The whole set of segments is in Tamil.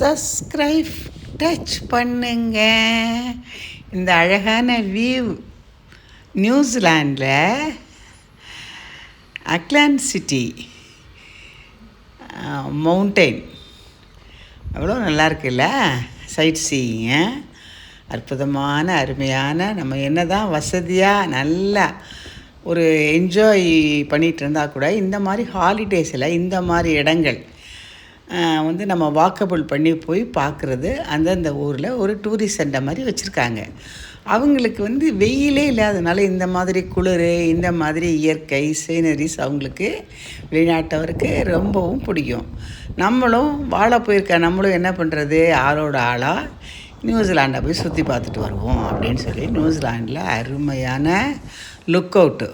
சப்ஸ்கிரைப் டச் பண்ணுங்க. இந்த அழகான வியூ நியூசிலாண்டில் அக்லாண்ட் சிட்டி மவுண்டெயின் அவ்வளோ நல்லா இருக்குல்ல. சைட் சீயிங்க அற்புதமான அருமையான, நம்ம என்ன தான் வசதியாக நல்லா ஒரு என்ஜாய் பண்ணிகிட்டு இருந்தால் கூட இந்த மாதிரி ஹாலிடேஸில் இந்த மாதிரி இடங்கள் வந்து நம்ம வாக்கபிள் பண்ணி போய் பார்க்குறது அந்தந்த ஊரில் ஒரு டூரிஸ்ட் சென்டர் மாதிரி வச்சுருக்காங்க. அவங்களுக்கு வந்து வெயிலே இல்லாதனால இந்த மாதிரி குளிர், இந்த மாதிரி இயற்கை சீனரிஸ் அவங்களுக்கு வெளிநாட்டவருக்கு ரொம்பவும் பிடிக்கும். நம்மளும் வாழ போயிருக்க நம்மளும் என்ன பண்ணுறது, ஆளோட ஆளாக நியூசிலாண்டை போய் சுற்றி பார்த்துட்டு வருவோம் அப்படின்னு சொல்லி நியூசிலாண்டில் அருமையான லுக் அவுட்டு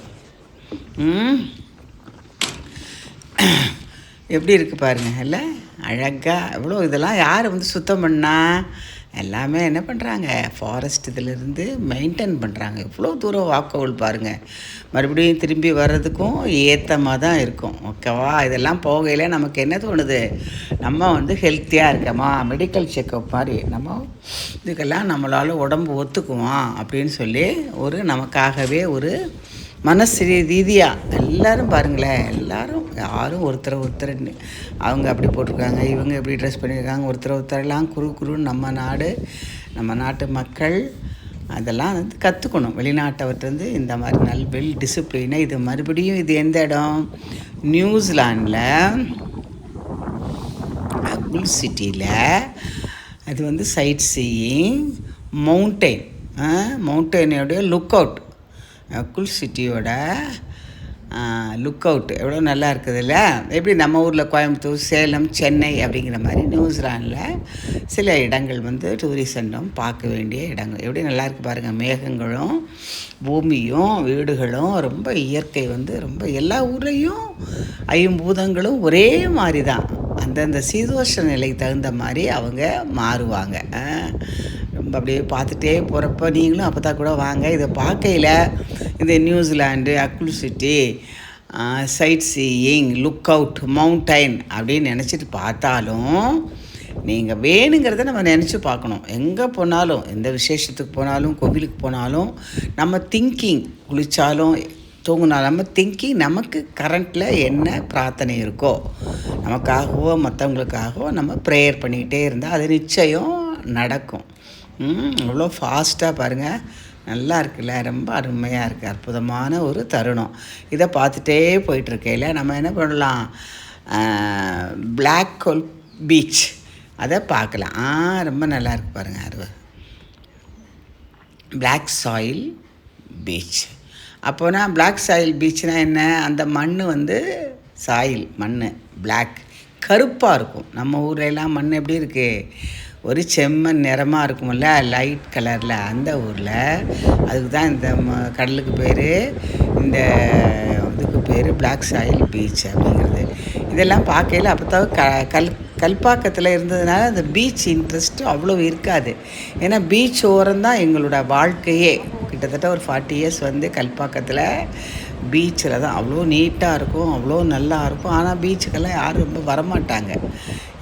எப்படி இருக்குது பாருங்கள். இல்லை அழகாக எவ்வளோ இதெல்லாம் யார் வந்து சுத்தம் பண்ணால் எல்லாமே என்ன பண்ணுறாங்க, ஃபாரஸ்ட் இதிலேருந்து மெயின்டைன் பண்ணுறாங்க. எவ்வளோ தூரம் வாக்கவுள் பாருங்கள். மறுபடியும் திரும்பி வர்றதுக்கும் ஏற்றமாக தான் இருக்கும். ஓகேவா? இதெல்லாம் போகையில் நமக்கு என்ன தோணுது, நம்ம வந்து ஹெல்த்தியாக இருக்கோமா, மெடிக்கல் செக்கப் மாதிரி நம்ம இதுக்கெல்லாம் நம்மளால் உடம்பு ஒத்துக்குவோம் அப்படின்னு சொல்லி ஒரு நமக்காகவே ஒரு மனசு ரீதியாக எல்லோரும் பாருங்களேன், எல்லோரும் யாரும் ஒருத்தர் அவங்க அப்படி போட்டிருக்காங்க, இவங்க எப்படி ட்ரெஸ் பண்ணியிருக்காங்க, ஒருத்தரெல்லாம் குறுன்னு நம்ம நாட்டு மக்கள் அதெல்லாம் வந்து கற்றுக்கணும். வெளிநாட்டவர்கிட்ட இந்த மாதிரி வெல் டிசிப்ளினை. இது மறுபடியும் இது எந்த இடம், நியூசிலாண்டில் அகுல் சிட்டியில். அது வந்து சைட் சீயிங் மவுண்டெயினோடைய லுக் அவுட். அகுல் சிட்டியோட லுக் அவுட் எவ்வளோ நல்லா இருக்குதுல்ல. எப்படி நம்ம ஊரில் கோயம்புத்தூர், சேலம், சென்னை அப்படிங்கிற மாதிரி நியூசிலாண்டில் சில இடங்கள் வந்து டூரிசண்டும் பார்க்க வேண்டிய இடங்கள் எப்படி நல்லா இருக்குது பாருங்கள். மேகங்களும் பூமியும் வீடுகளும் ரொம்ப இயற்கை வந்து ரொம்ப எல்லா ஊர்லேயும் ஐம்பூதங்களும் ஒரே மாதிரி தான். அந்தந்த சீதோஷ நிலைக்கு தகுந்த மாதிரி அவங்க மாறுவாங்க. ரொம்ப அப்படியே பார்த்துட்டே போகிறப்ப நீங்களும் அப்போ தான் கூட வாங்க. இதை பார்க்கையில் இந்த New Zealand Auckland city side seeing look out mountain அப்படின்னு நினச்சிட்டு பார்த்தாலும் நீங்கள் வேணுங்கிறத நம்ம நினச்சி பார்க்கணும். எங்கே போனாலும், எந்த விசேஷத்துக்கு போனாலும், கோவிலுக்கு போனாலும், நம்ம திங்கிங் குளித்தாலும் தூங்கினாலும் நம்ம திங்கிங் நமக்கு கரண்ட்டில் என்ன பிரார்த்தனை இருக்கோ நமக்காகவோ மற்றவங்களுக்காகவோ நம்ம ப்ரேயர் பண்ணிக்கிட்டே இருந்தால் அது நிச்சயம் நடக்கும். அவ்வளோ ஃபாஸ்ட்டாக பாருங்கள், நல்லா இருக்குல்ல, ரொம்ப அருமையாக இருக்குது. அற்புதமான ஒரு தருணம். இதை பார்த்துட்டே போயிட்டுருக்கையில் நம்ம என்ன பண்ணலாம், பிளாக் ஹோல் பீச் அதை பார்க்கலாம். ரொம்ப நல்லா இருக்குது பாருங்கள். அது பிளாக் சாயில் பீச். அப்போனா பிளாக் சாயில் பீச்னால் என்ன, அந்த மண் வந்து சாயில் மண் பிளாக் கருப்பாக இருக்கும். நம்ம ஊர்லெலாம் மண் எப்படி இருக்குது, ஒரு செம்மண் நிறமாக இருக்கும்ல, லைட் கலரில். அந்த ஊரில் அதுக்கு தான் இந்த கடலுக்கு பேர், இந்த இதுக்கு பேர் பிளாக் சாயில் பீச் அப்படிங்கிறது. இதெல்லாம் பார்க்கையில் அப்போ தான் கல்பாக்கத்தில் இருந்ததுனால அந்த பீச் இன்ட்ரெஸ்ட்டு அவ்வளோ இருக்காது. ஏன்னா பீச் ஓரம்தான் எங்களோட வாழ்க்கையே. கிட்டத்தட்ட ஒரு 40 இயர்ஸ் வந்து கல்பாக்கத்தில் பீச்சில் தான் அவ்வளோ நீட்டாக இருக்கும், அவ்வளோ நல்லா இருக்கும். ஆனால் பீச்சுக்கெல்லாம் யாரும் ரொம்ப வரமாட்டாங்க.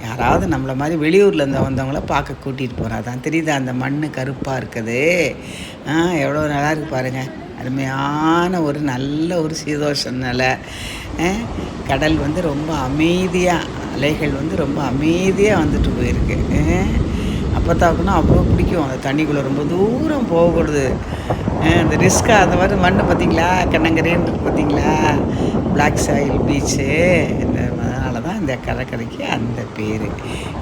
யாராவது நம்மளை மாதிரி வெளியூரில் வந்தவங்கள பார்க்க கூட்டிகிட்டு போகிறா தான் தெரியுது. அந்த மண் கருப்பாக இருக்குது. எவ்வளோ நல்லா இருக்குது பாருங்கள். அருமையான ஒரு நல்ல ஒரு சீதோஷ நிலை. கடல் வந்து ரொம்ப அமைதியாக, அலைகள் வந்து ரொம்ப அமைதியாக வந்துட்டு போயிருக்கு. அப்போ தாக்குன்னா அவ்வளோ பிடிக்கும். அந்த தண்ணிக்குள்ளே ரொம்ப தூரம் போகக்கூடாது. இந்த ரிஸ்க்காக அந்த மாதிரி மண் பார்த்திங்களா, கண்ணங்கரேன்னு இருக்குது பார்த்திங்களா, பிளாக் சாயில் பீச்சு. அதனால தான் இந்த கடற்கரைக்கு அந்த பேர்.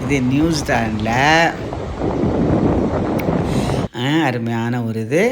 இது நியூசிலாண்டில் அருமையான ஒரு இது.